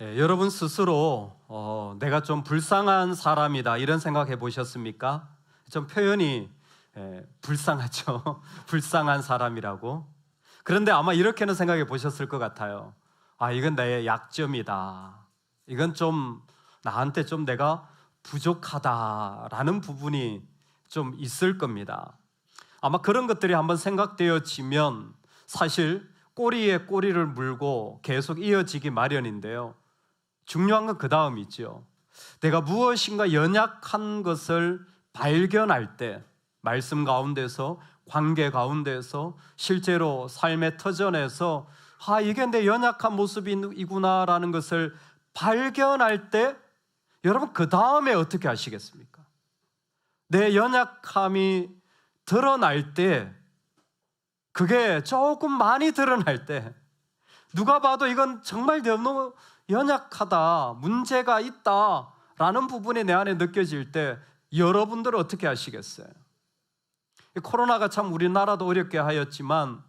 여러분 스스로 내가 좀 불쌍한 사람이다 이런 생각해 보셨습니까? 좀 표현이 불쌍하죠. 불쌍한 사람이라고. 그런데 아마 이렇게는 생각해 보셨을 것 같아요. 이건 나의 약점이다. 이건 좀 나한테 좀 내가 부족하다라는 부분이 좀 있을 겁니다. 아마 그런 것들이 한번 생각되어지면 사실 꼬리에 꼬리를 물고 계속 이어지기 마련인데요. 중요한 건 그 다음이죠. 내가 무엇인가 연약한 것을 발견할 때, 말씀 가운데서, 관계 가운데서, 실제로 삶의 터전에서 이게 내 연약한 모습이구나라는 것을 발견할 때, 여러분 그 다음에 어떻게 하시겠습니까? 내 연약함이 드러날 때, 그게 조금 많이 드러날 때, 누가 봐도 이건 정말 너무 연약하다, 문제가 있다라는 부분이 내 안에 느껴질 때 여러분들은 어떻게 하시겠어요? 코로나가 참 우리나라도 어렵게 하였지만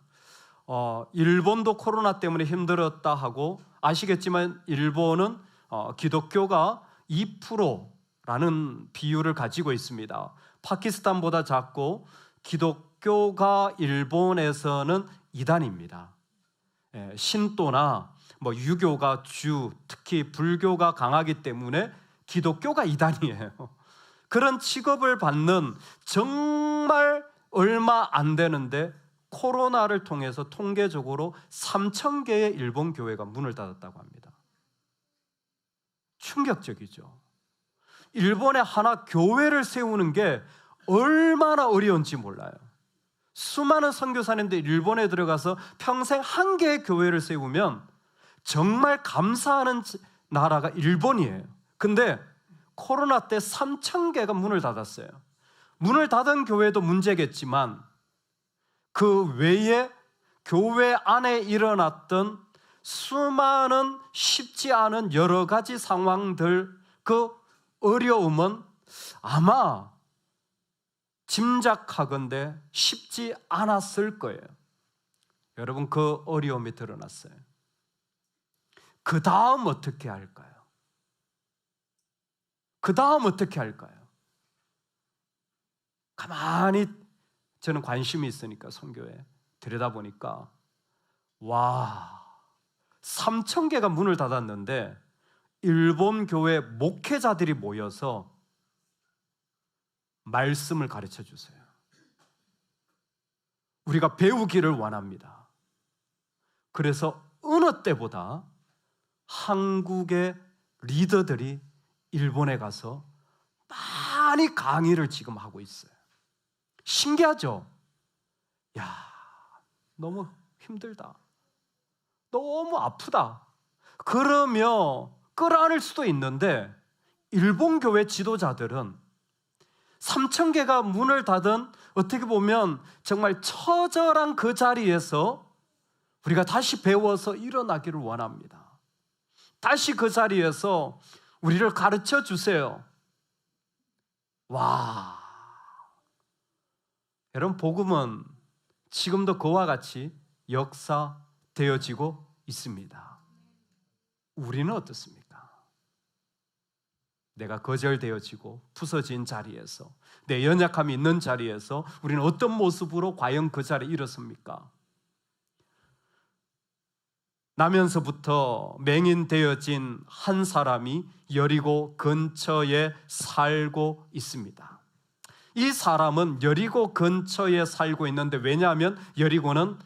일본도 코로나 때문에 힘들었다 하고, 아시겠지만 일본은 기독교가 2%라는 비율을 가지고 있습니다. 파키스탄보다 작고 기독교가 일본에서는 2단입니다. 신도나 유교가 특히 불교가 강하기 때문에 기독교가 2단이에요. 그런 취급을 받는 정말 얼마 안 되는데 코로나를 통해서 통계적으로 3,000개의 일본 교회가 문을 닫았다고 합니다. 충격적이죠. 일본에 하나 교회를 세우는 게 얼마나 어려운지 몰라요. 수많은 선교사님들 일본에 들어가서 평생 한 개의 교회를 세우면 정말 감사하는 나라가 일본이에요. 근데 코로나 때 3,000개가 문을 닫았어요. 문을 닫은 교회도 문제겠지만 그 외에 교회 안에 일어났던 수많은 쉽지 않은 여러 가지 상황들, 그 어려움은 아마 짐작하건대 쉽지 않았을 거예요. 여러분, 그 어려움이 드러났어요. 그 다음 어떻게 할까요? 그 다음 어떻게 할까요? 가만히 저는 관심이 있으니까 선교에 들여다보니까 3,000개가 문을 닫았는데 일본 교회 목회자들이 모여서 말씀을 가르쳐 주세요. 우리가 배우기를 원합니다. 그래서 어느 때보다 한국의 리더들이 일본에 가서 많이 강의를 지금 하고 있어요. 신기하죠? 너무 힘들다, 너무 아프다 그러며 끌어안을 수도 있는데, 일본 교회 지도자들은 3,000개가 문을 닫은 어떻게 보면 정말 처절한 그 자리에서 우리가 다시 배워서 일어나기를 원합니다. 다시 그 자리에서 우리를 가르쳐 주세요. 여러분, 복음은 지금도 그와 같이 역사되어지고 있습니다. 우리는 어떻습니까? 내가 거절되어지고 부서진 자리에서, 내 연약함이 있는 자리에서 우리는 어떤 모습으로 과연 그 자리에 일었습니까? 나면서부터 맹인되어진 한 사람이 여리고 근처에 살고 있습니다. 이 사람은 여리고 근처에 살고 있는데, 왜냐하면 여리고는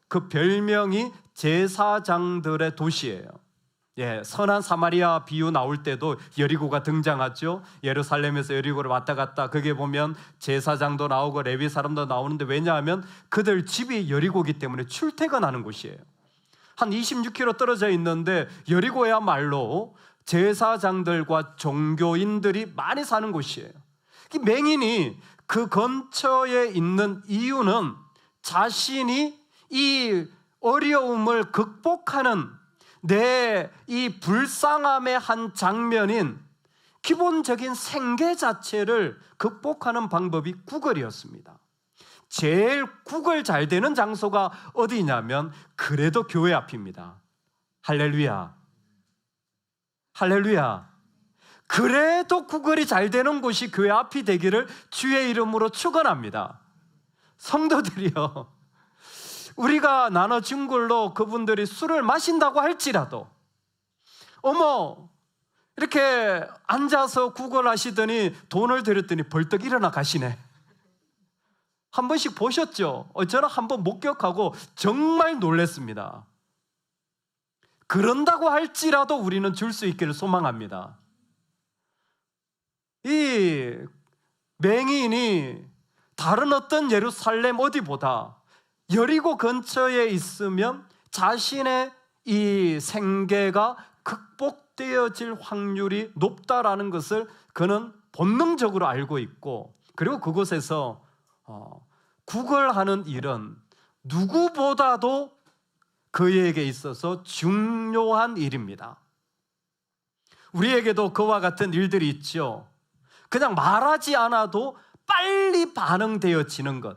그 별명이 제사장들의 도시예요. 선한 사마리아 비유 나올 때도 여리고가 등장하죠. 예루살렘에서 여리고를 왔다 갔다, 거기에 보면 제사장도 나오고 레위 사람도 나오는데, 왜냐하면 그들 집이 여리고이기 때문에 출퇴근하는 곳이에요. 한 26km 떨어져 있는데 여리고야말로 제사장들과 종교인들이 많이 사는 곳이에요. 이 맹인이 그 근처에 있는 이유는 자신이 이 어려움을 극복하는 내 이 불쌍함의 한 장면인 기본적인 생계 자체를 극복하는 방법이 구걸이었습니다. 제일 구걸 잘 되는 장소가 어디냐면 그래도 교회 앞입니다. 할렐루야. 할렐루야. 그래도 구걸이 잘 되는 곳이 교회 앞이 되기를 주의 이름으로 축원합니다. 성도들이요, 우리가 나눠준 걸로 그분들이 술을 마신다고 할지라도 어머 이렇게 앉아서 구걸하시더니 돈을 드렸더니 벌떡 일어나 가시네. 한 번씩 보셨죠? 저는 한 번 목격하고 정말 놀랐습니다. 그런다고 할지라도 우리는 줄 수 있기를 소망합니다. 이 맹인이 다른 어떤 예루살렘 어디보다 여리고 근처에 있으면 자신의 이 생계가 극복되어질 확률이 높다라는 것을 그는 본능적으로 알고 있고, 그리고 그곳에서 구걸하는 일은 누구보다도 그에게 있어서 중요한 일입니다. 우리에게도 그와 같은 일들이 있죠. 그냥 말하지 않아도 빨리 반응되어지는 것.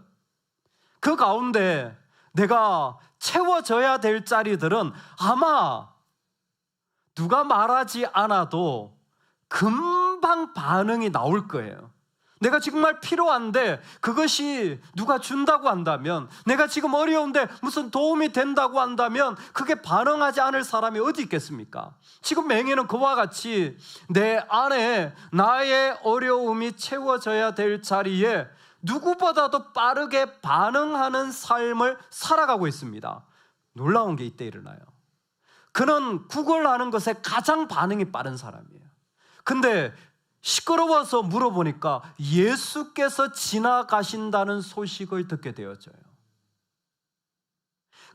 그 가운데 내가 채워져야 될 자리들은 아마 누가 말하지 않아도 금방 반응이 나올 거예요. 내가 정말 필요한데 그것이 누가 준다고 한다면, 내가 지금 어려운데 무슨 도움이 된다고 한다면 그게 반응하지 않을 사람이 어디 있겠습니까? 지금 맹인은 그와 같이 내 안에 나의 어려움이 채워져야 될 자리에 누구보다도 빠르게 반응하는 삶을 살아가고 있습니다. 놀라운 게 이때 일어나요. 그는 구걸하는 것에 가장 반응이 빠른 사람이에요. 근데 시끄러워서 물어보니까 예수께서 지나가신다는 소식을 듣게 되어져요.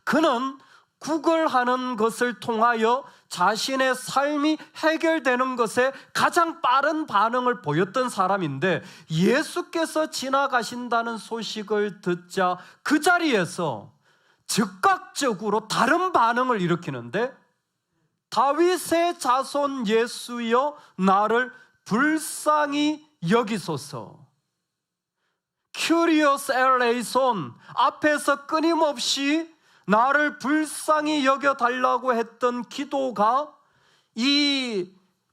그는 구걸하는 것을 통하여 자신의 삶이 해결되는 것에 가장 빠른 반응을 보였던 사람인데, 예수께서 지나가신다는 소식을 듣자 그 자리에서 즉각적으로 다른 반응을 일으키는데, 다윗의 자손 예수여 나를 불쌍히 여기소서. Curious 엘레이손, 앞에서 끊임없이 나를 불쌍히 여겨달라고 했던 기도가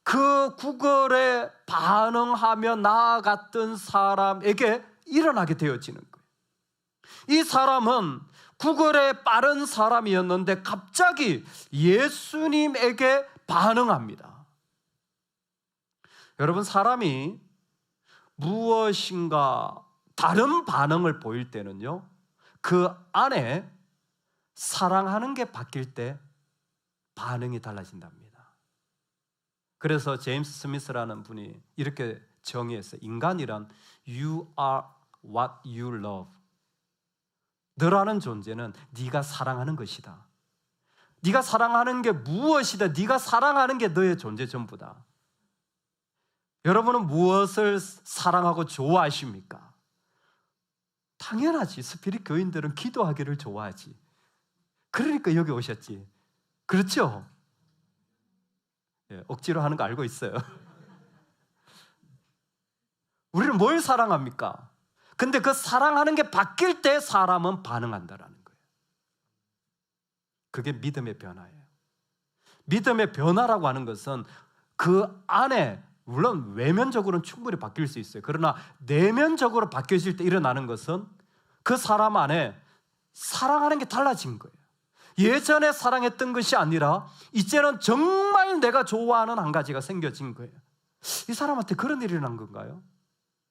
그 구걸에 반응하며 나아갔던 사람에게 일어나게 되어지는 거예요. 이 사람은 구걸에 빠른 사람이었는데 갑자기 예수님에게 반응합니다. 여러분, 사람이 무엇인가 다른 반응을 보일 때는요, 그 안에 사랑하는 게 바뀔 때 반응이 달라진답니다. 그래서 제임스 스미스라는 분이 이렇게 정의했어요. 인간이란 You are what you love. 너라는 존재는 네가 사랑하는 것이다. 네가 사랑하는 게 무엇이다. 네가 사랑하는 게 너의 존재 전부다. 여러분은 무엇을 사랑하고 좋아하십니까? 당연하지. 스피릿 교인들은 기도하기를 좋아하지. 그러니까 여기 오셨지. 그렇죠? 예, 억지로 하는 거 알고 있어요. 우리는 뭘 사랑합니까? 근데 그 사랑하는 게 바뀔 때 사람은 반응한다라는 거예요. 그게 믿음의 변화예요. 믿음의 변화라고 하는 것은 그 안에, 물론 외면적으로는 충분히 바뀔 수 있어요. 그러나 내면적으로 바뀌어질 때 일어나는 것은 그 사람 안에 사랑하는 게 달라진 거예요. 예전에 사랑했던 것이 아니라 이제는 정말 내가 좋아하는 한 가지가 생겨진 거예요. 이 사람한테 그런 일이 일어난 건가요?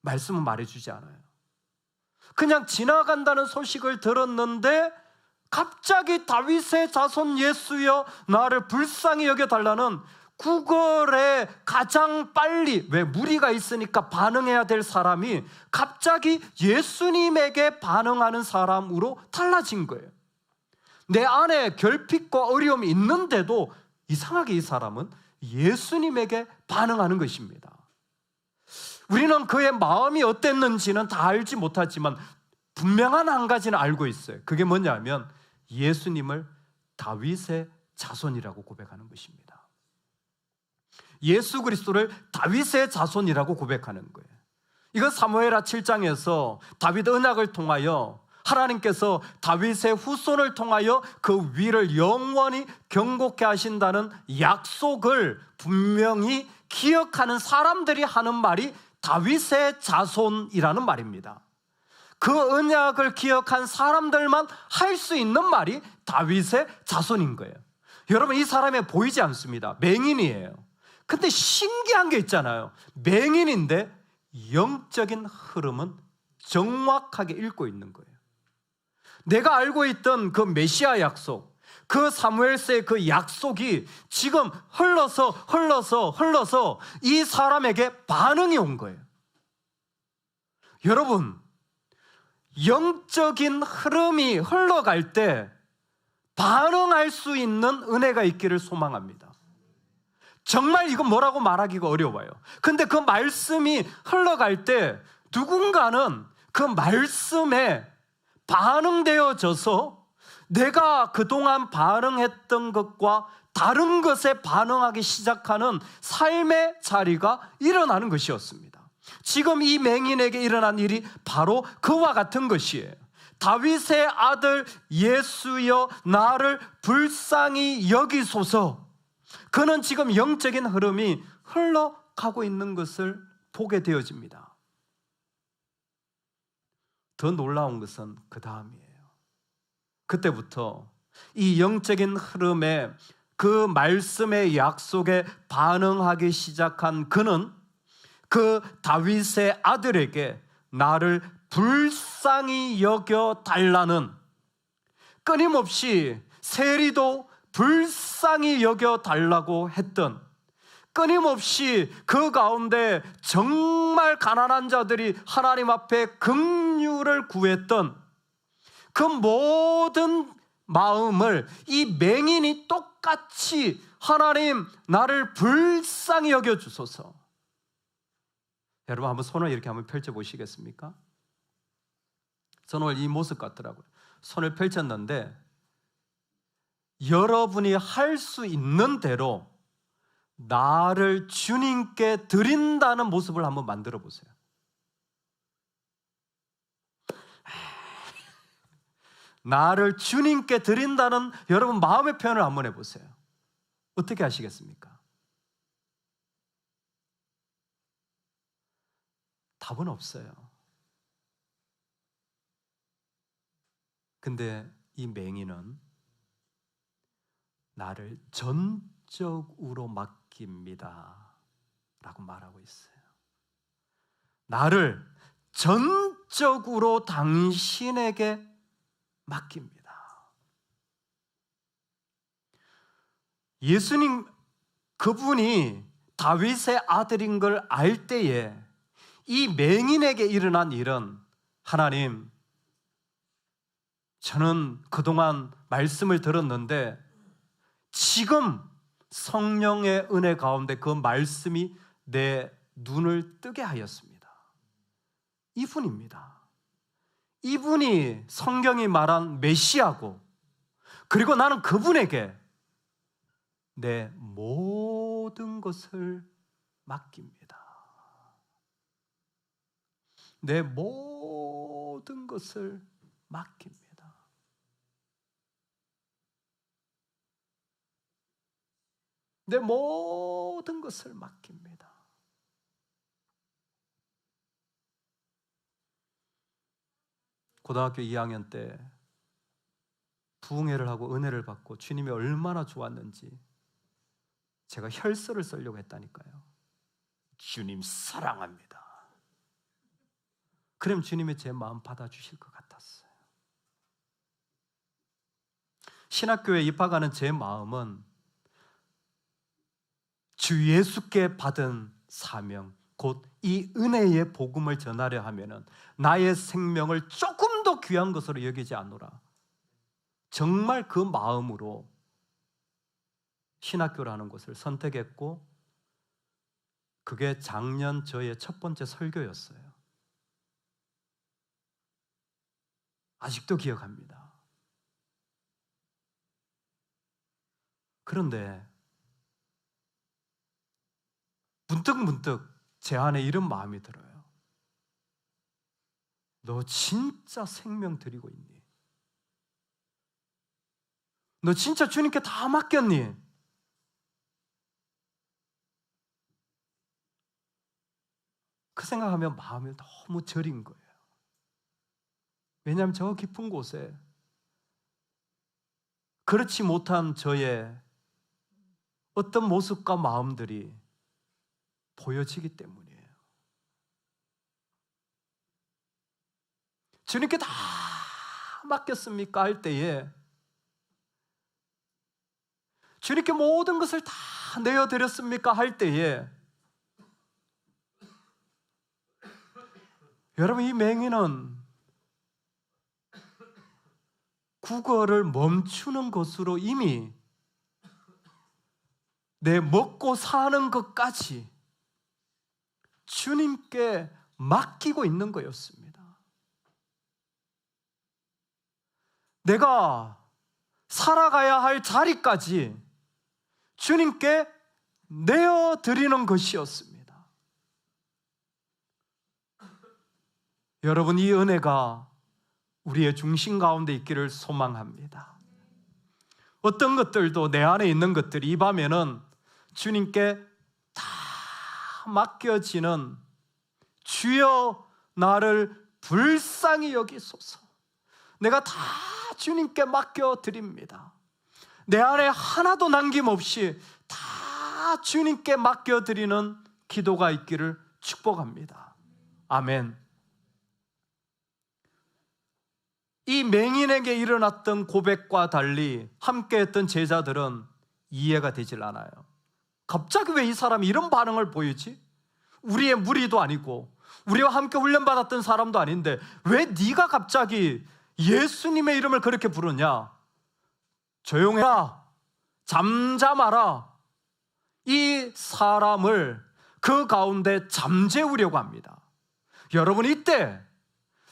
말씀은 말해주지 않아요. 그냥 지나간다는 소식을 들었는데 갑자기 다윗의 자손 예수여 나를 불쌍히 여겨달라는 구걸에 가장 빨리, 왜 무리가 있으니까 반응해야 될 사람이 갑자기 예수님에게 반응하는 사람으로 달라진 거예요. 내 안에 결핍과 어려움이 있는데도 이상하게 이 사람은 예수님에게 반응하는 것입니다. 우리는 그의 마음이 어땠는지는 다 알지 못하지만 분명한 한 가지는 알고 있어요. 그게 뭐냐면 예수님을 다윗의 자손이라고 고백하는 것입니다. 예수 그리스도를 다윗의 자손이라고 고백하는 거예요. 이건 사무엘하 7장에서 다윗 언약을 통하여 하나님께서 다윗의 후손을 통하여 그 위를 영원히 경고케 하신다는 약속을 분명히 기억하는 사람들이 하는 말이 다윗의 자손이라는 말입니다. 그 언약을 기억한 사람들만 할 수 있는 말이 다윗의 자손인 거예요. 여러분, 이 사람이 보이지 않습니다. 맹인이에요. 근데 신기한 게 있잖아요. 맹인인데 영적인 흐름은 정확하게 읽고 있는 거예요. 내가 알고 있던 그 메시아 약속, 그 사무엘서의 그 약속이 지금 흘러서 이 사람에게 반응이 온 거예요. 여러분, 영적인 흐름이 흘러갈 때 반응할 수 있는 은혜가 있기를 소망합니다. 정말 이건 뭐라고 말하기가 어려워요. 근데 그 말씀이 흘러갈 때 누군가는 그 말씀에 반응되어져서 내가 그동안 반응했던 것과 다른 것에 반응하기 시작하는 삶의 자리가 일어나는 것이었습니다. 지금 이 맹인에게 일어난 일이 바로 그와 같은 것이에요. 다윗의 아들 예수여 나를 불쌍히 여기소서. 그는 지금 영적인 흐름이 흘러가고 있는 것을 보게 되어집니다. 더 놀라운 것은 그 다음이에요. 그때부터 이 영적인 흐름에 그 말씀의 약속에 반응하기 시작한 그는 그 다윗의 아들에게 나를 불쌍히 여겨 달라는, 끊임없이 세리도 불쌍히 여겨 달라고 했던, 끊임없이 그 가운데 정말 가난한 자들이 하나님 앞에 긍휼을 구했던 그 모든 마음을 이 맹인이 똑같이 하나님 나를 불쌍히 여겨 주소서. 여러분, 한번 손을 이렇게 한번 펼쳐 보시겠습니까? 저는 오늘 이 모습 같더라고요. 손을 펼쳤는데 여러분이 할 수 있는 대로 나를 주님께 드린다는 모습을 한번 만들어 보세요. 나를 주님께 드린다는 여러분 마음의 표현을 한번 해보세요. 어떻게 하시겠습니까? 답은 없어요. 근데 이 맹인은 나를 전적으로 맡깁니다 라고 말하고 있어요. 나를 전적으로 당신에게 맡깁니다. 예수님, 그분이 다윗의 아들인 걸 알 때에 이 맹인에게 일어난 일은, 하나님, 저는 그동안 말씀을 들었는데 지금 성령의 은혜 가운데 그 말씀이 내 눈을 뜨게 하였습니다. 이분입니다. 이분이 성경이 말한 메시아고, 그리고 나는 그분에게 내 모든 것을 맡깁니다. 내 모든 것을 맡깁니다. 내 모든 것을 맡깁니다. 고등학교 2학년 때 부흥회를 하고 은혜를 받고 주님이 얼마나 좋았는지 제가 혈서를 쓰려고 했다니까요. 주님 사랑합니다. 그럼 주님이 제 마음 받아주실 것 같았어요. 신학교에 입학하는 제 마음은 주 예수께 받은 사명, 곧 이 은혜의 복음을 전하려 하면은 나의 생명을 조금 더 귀한 것으로 여기지 않노라. 정말 그 마음으로 신학교라는 곳을 선택했고, 그게 작년 저의 첫 번째 설교였어요. 아직도 기억합니다. 그런데 문득 제 안에 이런 마음이 들어요. 너 진짜 생명 드리고 있니? 너 진짜 주님께 다 맡겼니? 그 생각하면 마음이 너무 저린 거예요. 왜냐하면 저 깊은 곳에 그렇지 못한 저의 어떤 모습과 마음들이 보여지기 때문이에요. 주님께 다 맡겼습니까? 할 때에 주님께 모든 것을 다 내어드렸습니까? 할 때에 여러분, 이 맹인은 국어를 멈추는 것으로 이미 내 먹고 사는 것까지 주님께 맡기고 있는 거였습니다. 내가 살아가야 할 자리까지 주님께 내어드리는 것이었습니다. 여러분, 이 은혜가 우리의 중심 가운데 있기를 소망합니다. 어떤 것들도 내 안에 있는 것들이 이 밤에는 주님께 다 맡겨지는, 주여 나를 불쌍히 여기소서, 내가 다 주님께 맡겨드립니다, 내 안에 하나도 남김없이 다 주님께 맡겨드리는 기도가 있기를 축복합니다. 아멘. 이 맹인에게 일어났던 고백과 달리 함께했던 제자들은 이해가 되질 않아요. 갑자기 왜 이 사람이 이런 반응을 보이지? 우리의 무리도 아니고 우리와 함께 훈련받았던 사람도 아닌데 왜 네가 갑자기 예수님의 이름을 그렇게 부르냐? 조용해라, 잠잠하라. 이 사람을 그 가운데 잠재우려고 합니다. 여러분, 이때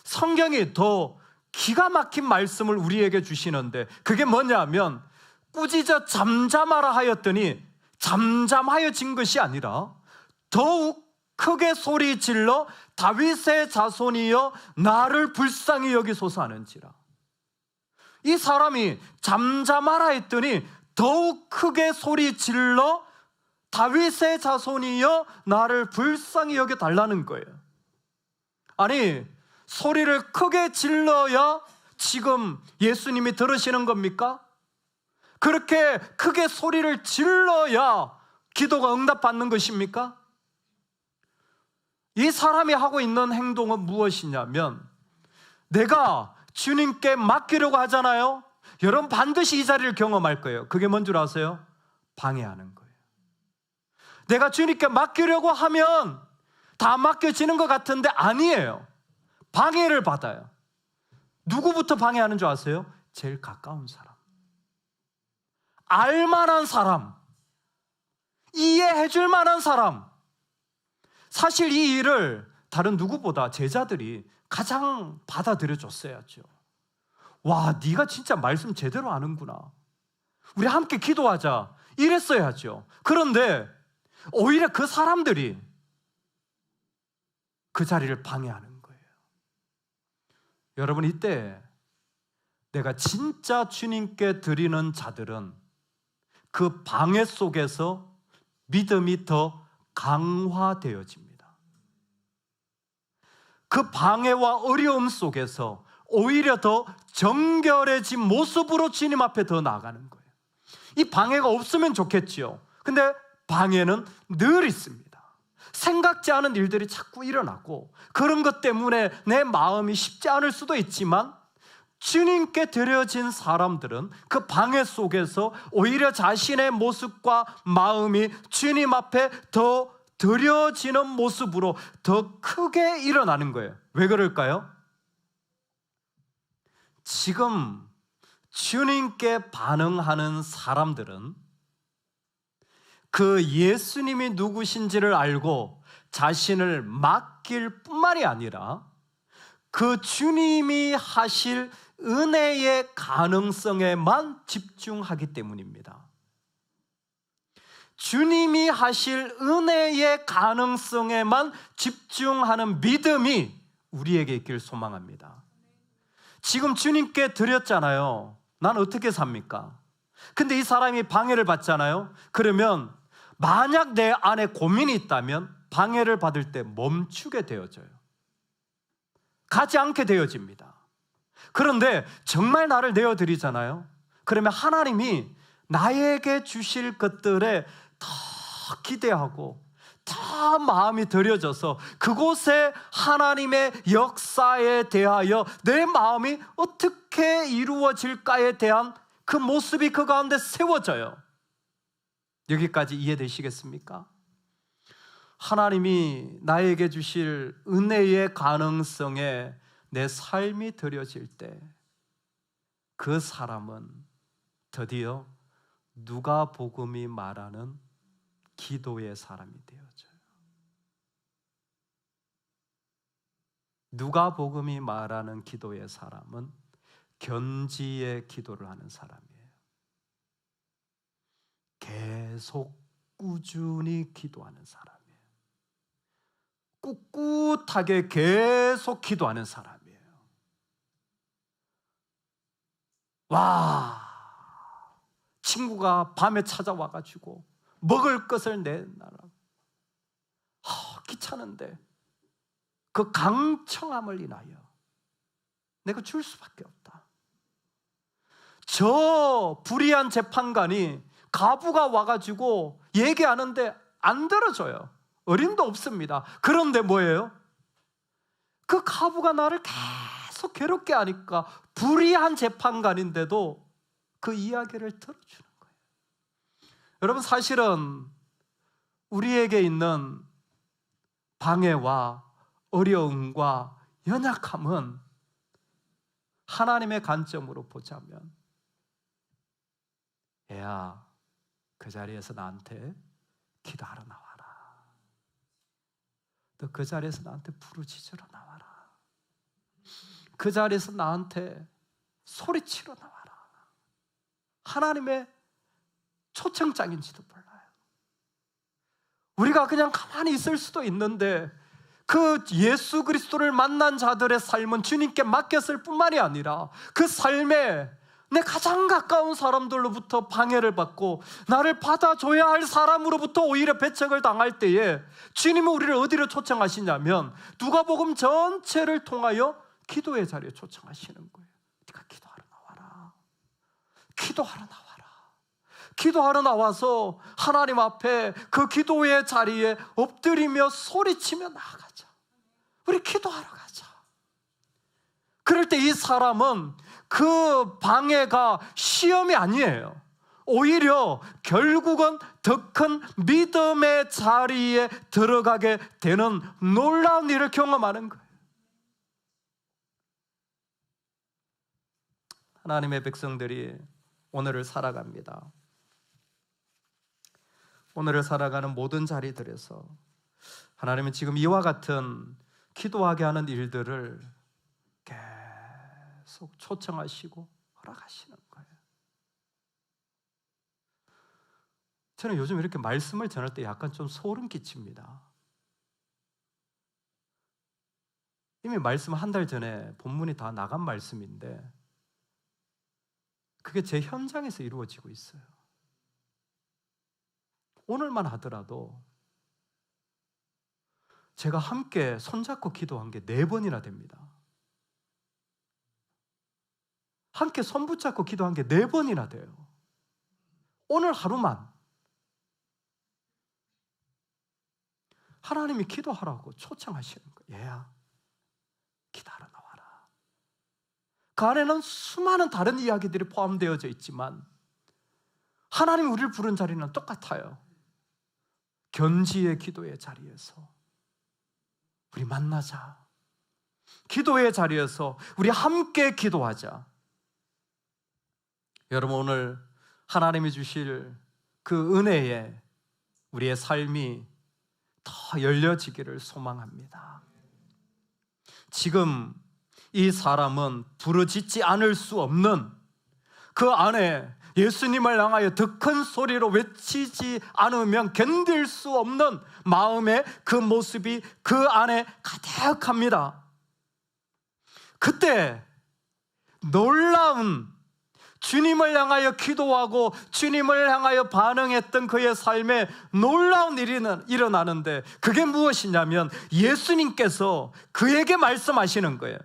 성경이 더 기가 막힌 말씀을 우리에게 주시는데 그게 뭐냐면 꾸짖어 잠잠하라 하였더니 잠잠하여진 것이 아니라 더욱 크게 소리 질러 다윗의 자손이여 나를 불쌍히 여기소서 하는지라. 이 사람이 잠잠하라 했더니 더욱 크게 소리 질러 다윗의 자손이여 나를 불쌍히 여겨달라는 거예요. 아니, 소리를 크게 질러야 지금 예수님이 들으시는 겁니까? 그렇게 크게 소리를 질러야 기도가 응답받는 것입니까? 이 사람이 하고 있는 행동은 무엇이냐면 내가 주님께 맡기려고 하잖아요. 여러분 반드시 이 자리를 경험할 거예요. 그게 뭔 줄 아세요? 방해하는 거예요. 내가 주님께 맡기려고 하면 다 맡겨지는 것 같은데 아니에요. 방해를 받아요. 누구부터 방해하는 줄 아세요? 제일 가까운 사람, 알만한 사람, 이해해 줄 만한 사람. 사실 이 일을 다른 누구보다 제자들이 가장 받아들여 줬어야죠. 와, 네가 진짜 말씀 제대로 아는구나, 우리 함께 기도하자, 이랬어야죠. 그런데 오히려 그 사람들이 그 자리를 방해하는 거예요. 여러분, 이때 내가 진짜 주님께 드리는 자들은 그 방해 속에서 믿음이 더 강화되어집니다. 그 방해와 어려움 속에서 오히려 더 정결해진 모습으로 주님 앞에 더 나아가는 거예요. 이 방해가 없으면 좋겠지요. 근데 방해는 늘 있습니다. 생각지 않은 일들이 자꾸 일어나고 그런 것 때문에 내 마음이 쉽지 않을 수도 있지만 주님께 드려진 사람들은 그 방해 속에서 오히려 자신의 모습과 마음이 주님 앞에 더 드려지는 모습으로 더 크게 일어나는 거예요. 왜 그럴까요? 지금 주님께 반응하는 사람들은 그 예수님이 누구신지를 알고 자신을 맡길 뿐만이 아니라 그 주님이 하실 은혜의 가능성에만 집중하기 때문입니다. 주님이 하실 은혜의 가능성에만 집중하는 믿음이 우리에게 있길 소망합니다. 지금 주님께 드렸잖아요. 난 어떻게 삽니까? 근데 이 사람이 방해를 받잖아요. 그러면 만약 내 안에 고민이 있다면 방해를 받을 때 멈추게 되어져요. 가지 않게 되어집니다. 그런데 정말 나를 내어드리잖아요. 그러면 하나님이 나에게 주실 것들에 더 기대하고 더 마음이 들여져서 그곳에 하나님의 역사에 대하여 내 마음이 어떻게 이루어질까에 대한 그 모습이 그 가운데 세워져요. 여기까지 이해되시겠습니까? 하나님이 나에게 주실 은혜의 가능성에 내 삶이 들여질 때 그 사람은 드디어 누가복음이 말하는 기도의 사람이 되어져요. 누가복음이 말하는 기도의 사람은 견지의 기도를 하는 사람이에요. 계속 꾸준히 기도하는 사람이에요. 꿋꿋하게 계속 기도하는 사람이에요. 와, 친구가 밤에 찾아와가지고 먹을 것을 내놔라. 귀찮은데 그 강청함을 인하여 내가 줄 수밖에 없다. 저 불의한 재판관이 가부가 와가지고 얘기하는데 안 들어줘요. 어림도 없습니다. 그런데 뭐예요? 그 가부가 나를 계속 괴롭게 하니까 불의한 재판관인데도 그 이야기를 들어주는 거예요. 여러분, 사실은 우리에게 있는 방해와 어려움과 연약함은 하나님의 관점으로 보자면, 얘야, 그 자리에서 나한테 기도하러 나와라. 너 그 자리에서 나한테 부르짖으러 나와라. 그 자리에서 나한테 소리치러 나와라. 하나님의 초청장인지도 몰라요. 우리가 그냥 가만히 있을 수도 있는데 그 예수 그리스도를 만난 자들의 삶은 주님께 맡겼을 뿐만이 아니라 그 삶에 내 가장 가까운 사람들로부터 방해를 받고 나를 받아줘야 할 사람으로부터 오히려 배척을 당할 때에 주님은 우리를 어디로 초청하시냐면 누가복음 전체를 통하여 기도의 자리에 초청하시는 거예요. 네가 기도하러 나와라. 기도하러 나와라. 기도하러 나와서 하나님 앞에 그 기도의 자리에 엎드리며 소리치며 나아가자. 우리 기도하러 가자. 그럴 때 이 사람은 그 방해가 시험이 아니에요. 오히려 결국은 더 큰 믿음의 자리에 들어가게 되는 놀라운 일을 경험하는 거예요. 하나님의 백성들이 오늘을 살아갑니다. 오늘을 살아가는 모든 자리들에서 하나님은 지금 이와 같은 기도하게 하는 일들을 계속 초청하시고 허락하시는 거예요. 저는 요즘 이렇게 말씀을 전할 때 약간 좀 소름 끼칩니다. 이미 말씀 한 달 전에 본문이 다 나간 말씀인데 그게 제 현장에서 이루어지고 있어요. 오늘만 하더라도 제가 함께 손잡고 기도한 게 4번이나 됩니다. 함께 손 붙잡고 기도한 게 4번이나 돼요. 오늘 하루만 하나님이 기도하라고 초청하시는 거예요. 얘야, 기도하러 나와라. 그 안에는 수많은 다른 이야기들이 포함되어져 있지만 하나님이 우리를 부른 자리는 똑같아요. 견지의 기도의 자리에서 우리 만나자. 기도의 자리에서 우리 함께 기도하자. 여러분, 오늘 하나님이 주실 그 은혜에 우리의 삶이 더 열려지기를 소망합니다. 지금 이 사람은 부르짖지 않을 수 없는 그 안에 예수님을 향하여 더 큰 소리로 외치지 않으면 견딜 수 없는 마음의 그 모습이 그 안에 가득합니다. 그때 놀라운 주님을 향하여 기도하고 주님을 향하여 반응했던 그의 삶에 놀라운 일이 일어나는데, 그게 무엇이냐면 예수님께서 그에게 말씀하시는 거예요.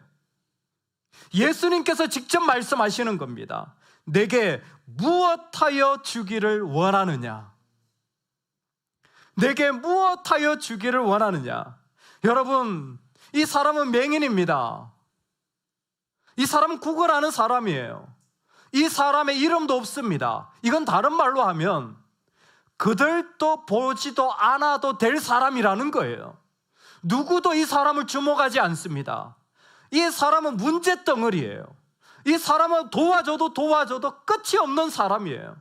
예수님께서 직접 말씀하시는 겁니다. 내게 무엇하여 주기를 원하느냐? 내게 무엇하여 주기를 원하느냐? 여러분, 이 사람은 맹인입니다. 이 사람은 구걸하는 사람이에요. 이 사람의 이름도 없습니다. 이건 다른 말로 하면 그들도 보지도 않아도 될 사람이라는 거예요. 누구도 이 사람을 주목하지 않습니다. 이 사람은 문제덩어리예요. 이 사람은 도와줘도 끝이 없는 사람이에요.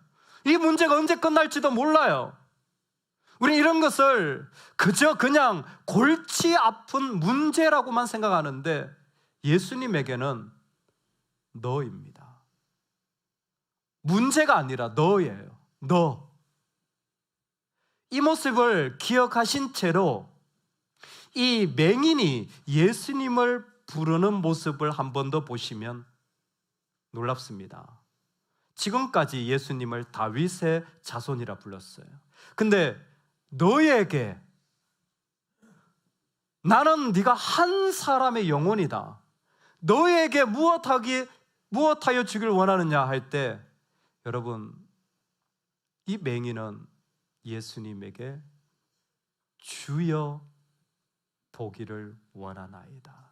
이 문제가 언제 끝날지도 몰라요. 우리 이런 것을 그냥 골치 아픈 문제라고만 생각하는데, 예수님에게는 너입니다. 문제가 아니라 너예요. 너. 이 모습을 기억하신 채로 이 맹인이 예수님을 부르는 모습을 한 번 더 보시면 놀랍습니다. 지금까지 예수님을 다윗의 자손이라 불렀어요. 근데 너에게, 나는 네가 한 사람의 영혼이다, 너에게 무엇하여 주길 원하느냐 할 때, 여러분, 이 맹인은 예수님에게 주여 보기를 원하나이다.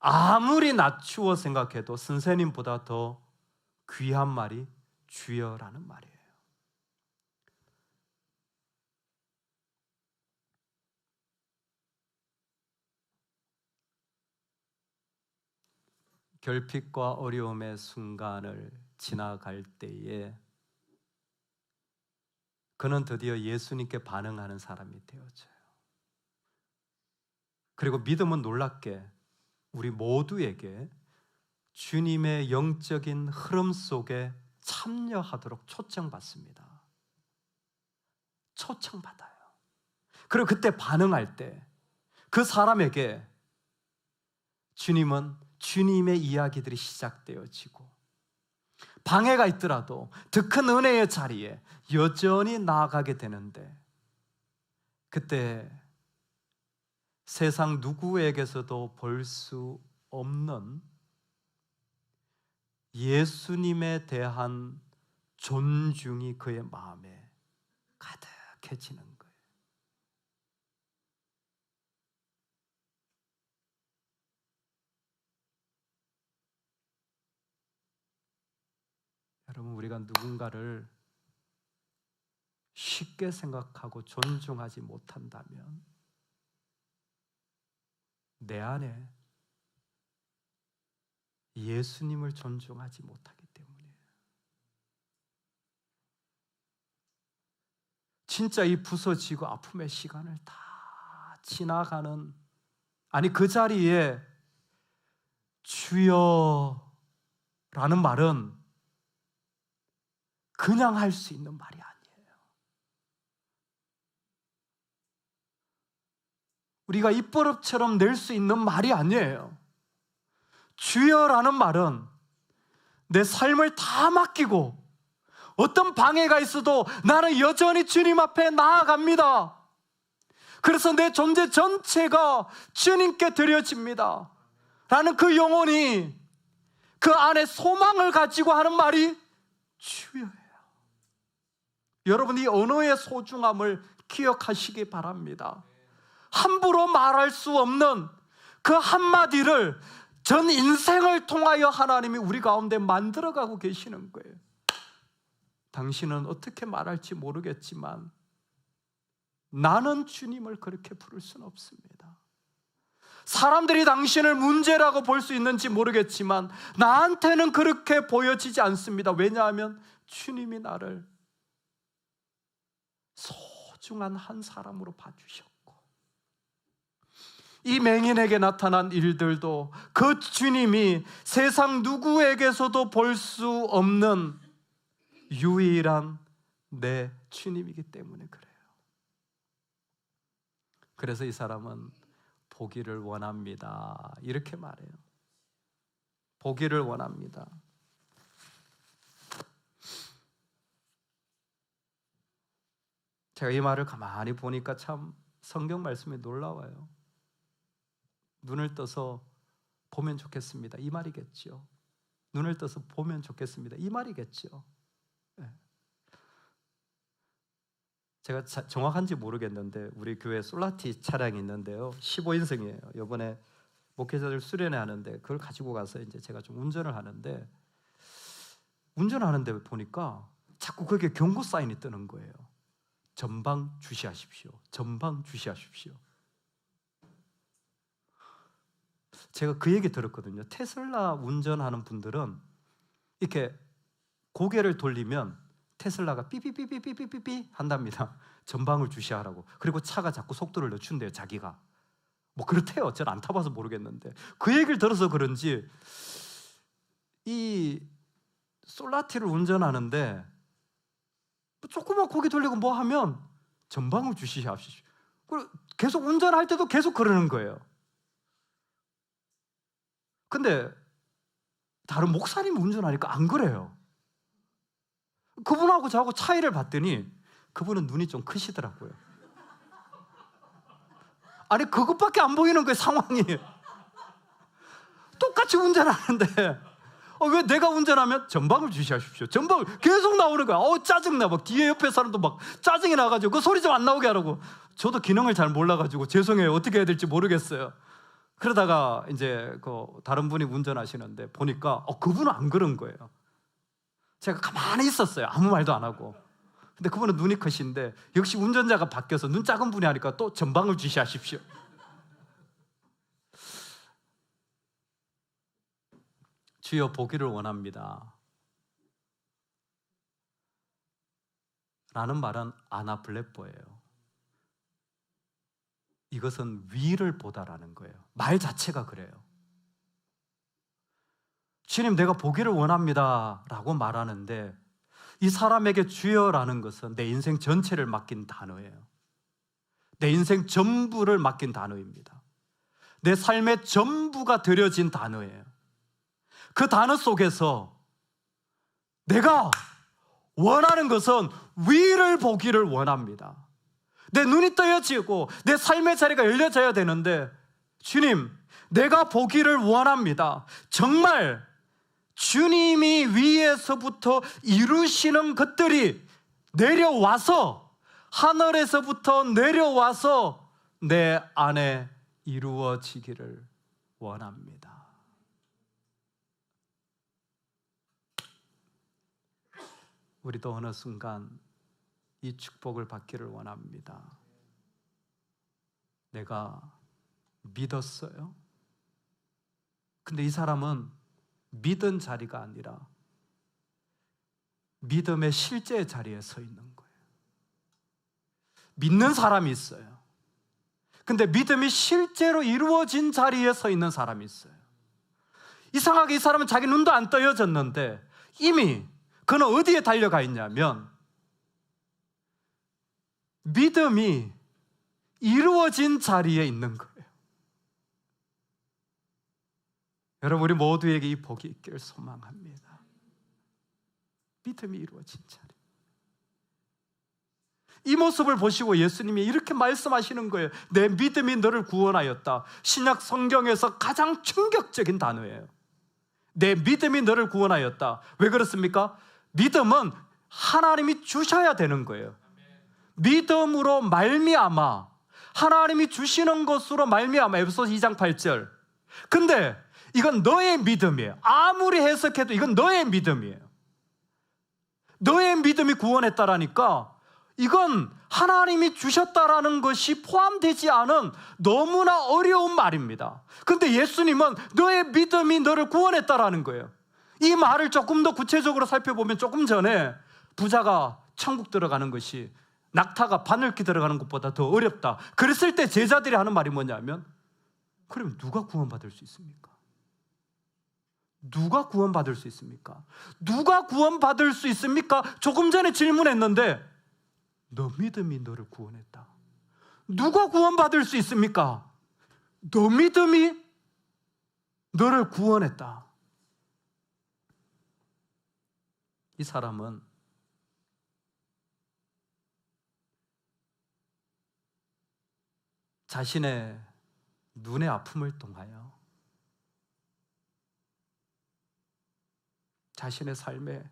아무리 낮추어 생각해도 선생님보다 더 귀한 말이 주여라는 말이에요. 결핍과 어려움의 순간을 지나갈 때에 그는 드디어 예수님께 반응하는 사람이 되어져요. 그리고 믿음은 놀랍게 우리 모두에게 주님의 영적인 흐름 속에 참여하도록 초청받습니다. 초청받아요. 그리고 그때 반응할 때 그 사람에게 주님은 주님의 이야기들이 시작되어지고, 방해가 있더라도 더 큰 은혜의 자리에 여전히 나아가게 되는데, 그때 세상 누구에게서도 볼 수 없는 예수님에 대한 존중이 그의 마음에 가득해지는 거예요. 여러분, 우리가 누군가를 쉽게 생각하고 존중하지 못한다면 내 안에 예수님을 존중하지 못하기 때문이에요. 진짜 이 부서지고 아픔의 시간을 다 지나가는, 아니 그 자리에 주여라는 말은 그냥 할 수 있는 말이 아니에요. 우리가 입버릇처럼 낼 수 있는 말이 아니에요. 주여라는 말은 내 삶을 다 맡기고 어떤 방해가 있어도 나는 여전히 주님 앞에 나아갑니다. 그래서 내 존재 전체가 주님께 드려집니다 라는 그 영혼이 그 안에 소망을 가지고 하는 말이 주여예요. 여러분, 이 언어의 소중함을 기억하시기 바랍니다. 함부로 말할 수 없는 그 한마디를 전 인생을 통하여 하나님이 우리 가운데 만들어가고 계시는 거예요. 당신은 어떻게 말할지 모르겠지만 나는 주님을 그렇게 부를 수는 없습니다. 사람들이 당신을 문제라고 볼 수 있는지 모르겠지만 나한테는 그렇게 보여지지 않습니다. 왜냐하면 주님이 나를 소중한 한 사람으로 봐주셨고, 이 맹인에게 나타난 일들도 그 주님이 세상 누구에게서도 볼 수 없는 유일한 내 주님이기 때문에 그래요. 그래서 이 사람은 보기를 원합니다. 이렇게 말해요. 보기를 원합니다. 제가 이 말을 가만히 보니까 참 성경 말씀이 놀라워요. 눈을 떠서 보면 좋겠습니다. 이 말이겠죠. 눈을 떠서 보면 좋겠습니다. 이 말이겠죠. 네. 제가 정확한지 모르겠는데 우리 교회 솔라티 차량이 있는데요. 15인승이에요. 이번에 목회자들 수련회 하는데 그걸 가지고 가서 이제 제가 좀 운전을 하는데 보니까 자꾸 거기에 경고 사인이 뜨는 거예요. 전방 주시하십시오. 전방 주시하십시오. 제가 그 얘기 들었거든요. 테슬라 운전하는 분들은 이렇게 고개를 돌리면 테슬라가 삐삐삐삐삐삐삐 한답니다. 전방을 주시하라고. 그리고 차가 자꾸 속도를 늦춘대요. 자기가. 뭐 그렇대요. 저는 안 타봐서 모르겠는데 그 얘기를 들어서 그런지 이 솔라티를 운전하는데 조금만 고개 돌리고 뭐 하면 전방을 주시하십시오. 그리고 계속 운전할 때도 계속 그러는 거예요. 근데 다른 목사님 운전하니까 안 그래요. 그분하고 저하고 차이를 봤더니 그분은 눈이 좀 크시더라고요. 아니 그것밖에 안 보이는 거예요. 상황이. 똑같이 운전하는데 왜 내가 운전하면 전방을 주시하십시오. 전방을 계속 나오는 거야. 짜증나. 막 뒤에 옆에 사람도 막 짜증이 나가지고 그 소리 좀 안 나오게 하라고. 저도 기능을 잘 몰라가지고 죄송해요. 어떻게 해야 될지 모르겠어요. 그러다가 이제 그 다른 분이 운전하시는데 보니까 그분은 안 그런 거예요. 제가 가만히 있었어요. 아무 말도 안 하고. 근데 그분은 눈이 크신데 역시 운전자가 바뀌어서 눈 작은 분이 하니까 또 전방을 주시하십시오. 주여 보기를 원합니다. 라는 말은 아나블레뽀예요. 이것은 위를 보다라는 거예요. 말 자체가 그래요. 주님 내가 보기를 원합니다 라고 말하는데 이 사람에게 주여라는 것은 내 인생 전체를 맡긴 단어예요. 내 인생 전부를 맡긴 단어입니다. 내 삶의 전부가 들여진 단어예요. 그 단어 속에서 내가 원하는 것은 위를 보기를 원합니다. 내 눈이 떠여지고 내 삶의 자리가 열려져야 되는데 주님 내가 보기를 원합니다. 정말 주님이 위에서부터 이루시는 것들이 내려와서 하늘에서부터 내려와서 내 안에 이루어지기를 원합니다. 우리도 어느 순간 이 축복을 받기를 원합니다. 내가 믿었어요. 근데 이 사람은 믿은 자리가 아니라 믿음의 실제 자리에 서 있는 거예요. 믿는 사람이 있어요. 근데 믿음이 실제로 이루어진 자리에 서 있는 사람이 있어요. 이상하게 이 사람은 자기 눈도 안 떠여졌는데 이미 그는 어디에 달려가 있냐면 믿음이 이루어진 자리에 있는 거예요. 여러분 우리 모두에게 이 복이 있기를 소망합니다. 믿음이 이루어진 자리. 이 모습을 보시고 예수님이 이렇게 말씀하시는 거예요. 내 믿음이 너를 구원하였다. 신약 성경에서 가장 충격적인 단어예요. 내 믿음이 너를 구원하였다. 왜 그렇습니까? 믿음은 하나님이 주셔야 되는 거예요. 믿음으로 말미암아 하나님이 주시는 것으로 말미암아. 에베소서 2장 8절. 근데 이건 너의 믿음이에요. 아무리 해석해도 이건 너의 믿음이에요. 너의 믿음이 구원했다라니까 이건 하나님이 주셨다라는 것이 포함되지 않은 너무나 어려운 말입니다. 근데 예수님은 너의 믿음이 너를 구원했다라는 거예요. 이 말을 조금 더 구체적으로 살펴보면 조금 전에 부자가 천국 들어가는 것이 낙타가 바늘기 들어가는 것보다 더 어렵다. 그랬을 때 제자들이 하는 말이 뭐냐면 그럼 누가 구원받을 수 있습니까? 누가 구원받을 수 있습니까? 누가 구원받을 수 있습니까? 조금 전에 질문했는데 너 믿음이 너를 구원했다. 누가 구원받을 수 있습니까? 너 믿음이 너를 구원했다. 이 사람은 자신의 눈의 아픔을 통하여 자신의 삶의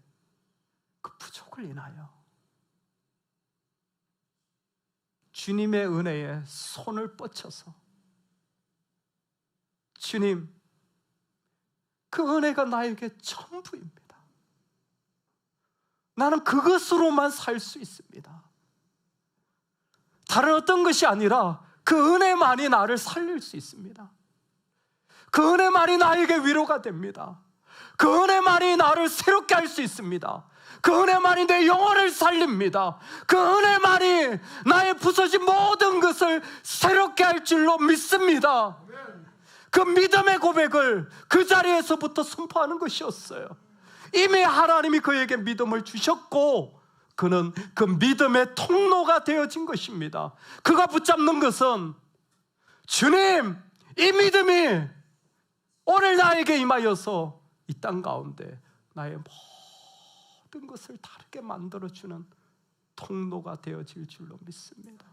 그 부족을 인하여 주님의 은혜에 손을 뻗쳐서 주님, 그 은혜가 나에게 전부입니다. 나는 그것으로만 살 수 있습니다. 다른 어떤 것이 아니라 그 은혜만이 나를 살릴 수 있습니다. 그 은혜만이 나에게 위로가 됩니다. 그 은혜만이 나를 새롭게 할 수 있습니다. 그 은혜만이 내 영혼을 살립니다. 그 은혜만이 나의 부서진 모든 것을 새롭게 할 줄로 믿습니다. 그 믿음의 고백을 그 자리에서부터 선포하는 것이었어요. 이미 하나님이 그에게 믿음을 주셨고 그는 그 믿음의 통로가 되어진 것입니다. 그가 붙잡는 것은 주님, 이 믿음이 오늘 나에게 임하여서 이 땅 가운데 나의 모든 것을 다르게 만들어주는 통로가 되어질 줄로 믿습니다.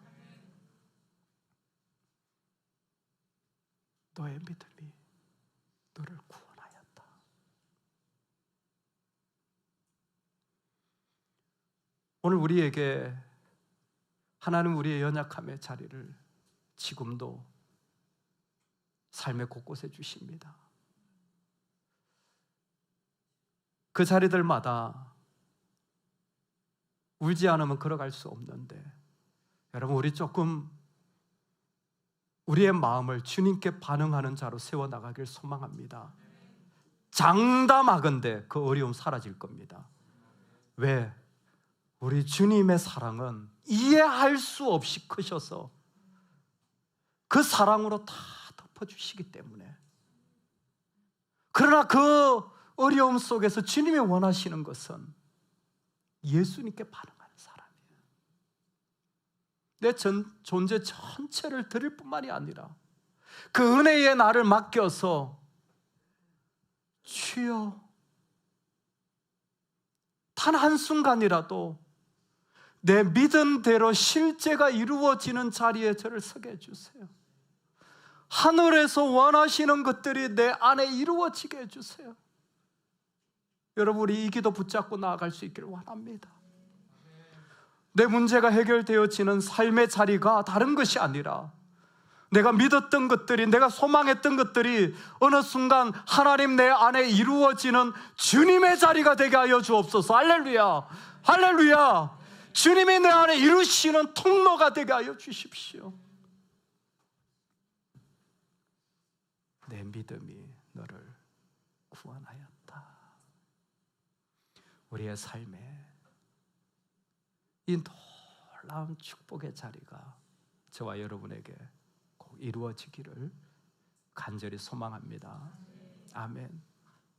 너의 믿음이 너를 구원하였다. 오늘 우리에게 하나님 우리의 연약함의 자리를 지금도 삶의 곳곳에 주십니다. 그 자리들마다 울지 않으면 걸어갈 수 없는데 여러분, 우리 조금 우리의 마음을 주님께 반응하는 자로 세워나가길 소망합니다. 장담하건대 그 어려움 사라질 겁니다. 왜? 우리 주님의 사랑은 이해할 수 없이 크셔서 그 사랑으로 다 덮어주시기 때문에. 그러나 그 어려움 속에서 주님이 원하시는 것은 예수님께 반응하는 사람이에요. 내 존재 전체를 드릴 뿐만이 아니라 그 은혜에 나를 맡겨서 주여, 단 한순간이라도 내 믿음대로 실제가 이루어지는 자리에 저를 서게 해주세요. 하늘에서 원하시는 것들이 내 안에 이루어지게 해주세요. 여러분, 우리 이 기도 붙잡고 나아갈 수 있기를 원합니다. 내 문제가 해결되어지는 삶의 자리가 다른 것이 아니라 내가 믿었던 것들이, 내가 소망했던 것들이 어느 순간 하나님 내 안에 이루어지는 주님의 자리가 되게 하여 주옵소서. 할렐루야, 할렐루야. 주님이 내 안에 이루시는 통로가 되게 하여 주십시오. 내 믿음이 너를 구원하였다. 우리의 삶에 이 놀라운 축복의 자리가 저와 여러분에게 꼭 이루어지기를 간절히 소망합니다. 아멘.